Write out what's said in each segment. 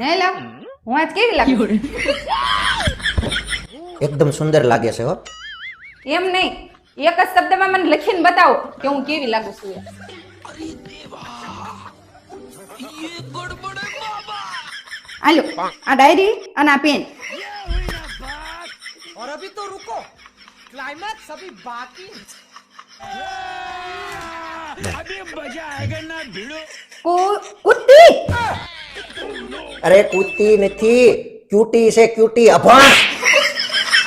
Hello, હું આજ કેવી લાગુ? એકદમ સુંદર લાગે છે હો. એમ નહીં, એક જ શબ્દમાં મને લખીને બતાવો કે હું કેવી લાગુ છું. આલો, આ ડાયરી અને આ પેન. और अभी तो रुको, क्लाइमैक्स अभी बाकी अभी मजा आएगा ना भिड़ो। કુત્તી. અરે કૂતી નથી, ક્યુટી છે, ક્યુટી. અભણ.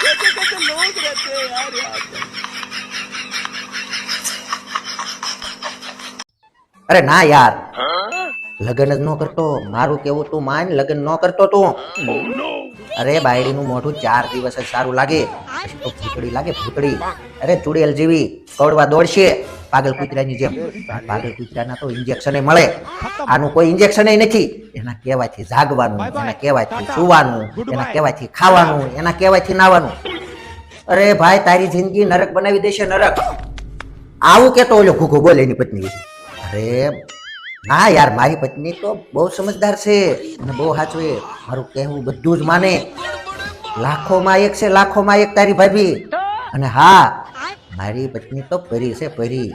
कैसे कैसे लोग रहते हैं यार यहाँ पे। અરે ના યાર, લગન જ ન કરતો. મારું કેવું તું માન, લગન ન કરતો તું. અરે બાયડીનું મોઢું 4 દિવસ જ સારું લાગે, પછી તો ભૂતડી લાગે, ભૂતડી. અરે ચુડેલ જેવી કવડવા દોડશે પાગલ કૂતરાની જેમ. પાગલ કૂતરાના તો ઇન્જેક્શન મળે, આનું કોઈ ઇન્જેક્શન નથી. એના કહેવાયથી જાગવાનું, એના કહેવાયથી સુવાનું, એના કહેવાયથી ખાવાનું, એના કહેવાયથી નાવાનું. અરે ભાઈ, તારી જિંદગી નરક બનાવી દેશે, નરક. આવું કેતો ઓલો ઘૂઘો બોલે એની પત્ની વિશે. અરે ના યાર, મારી પત્ની તો બહુ સમજદાર છે અને બહુ સાચવે. મારું કહેવું બધું જ માને. લાખોમાં એક છે, લાખોમાં એક તારી ભાભી. અને હા, મારી પત્ની તો પરી છે, પરી.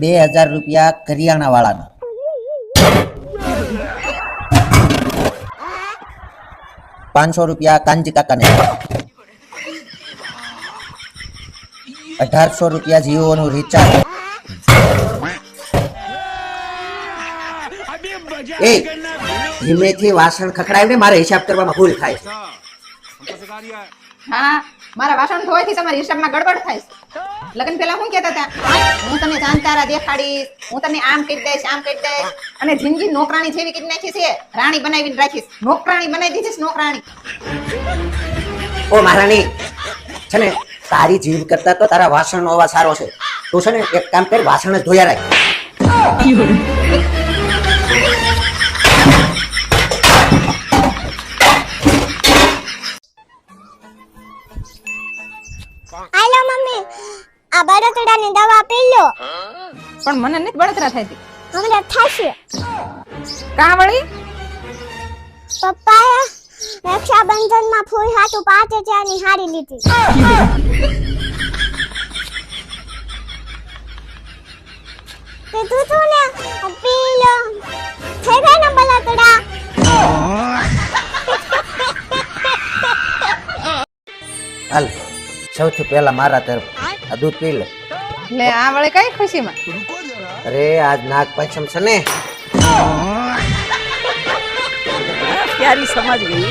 ₹2000 કરિયાણા વાળાના. 500 રૂપિયા કાંજી કાકાને. 1800 રૂપિયા જીઓનું રિચાર્જ. अभी मजा એ आएगा ना भिड़ो। ધીમેથી વાસણ ખખડાવીને મારે હિસાબ કરવામાં ભૂલ થાય છે. હા, મારા વાસણ ધોવાથી તમારી હિસાબમાં ગડબડ થાય છે. લગ્ન પહેલા શું કહેતા હતા? હું તમને જાણતારા દેખાડીશ, હું તમને આમ કરી દઈશ, આમ કરી દઈશ. અને જિંદગી નોકરાણી જેવી કરી નાખી છે, રાણી બનાવીને રાખીશ. નોકરાણી બનાવી દીધી છે, નોકરાણી. ઓ મહારાણી, છે ને તારી જીભ કરતા તો તારા વાસણનો અવાજ સારો છે. તું છે ને એક કામ કર, વાસણ જ ધોયા રાખ. હાલો મમ્મી, આ બળતરાની દવા પી લો. પણ મને નથી બળતરા થતી. હમણાં થશે. કાં વળી? પપ્પાએ રક્ષાબંધનમાં ફૂલ હાટુ 5000ની હાડી લીધી. કીધું તું ને પી લો. થઈ ગઈ ને બળતરા. હાલ, સૌથી પહેલા મારા તરફ આ દૂધ પી લે. એટલે આ વળી કઈ ખુશીમાં? અરે આજ નાગ પંચમ છે ને. प्यारी समझ गई।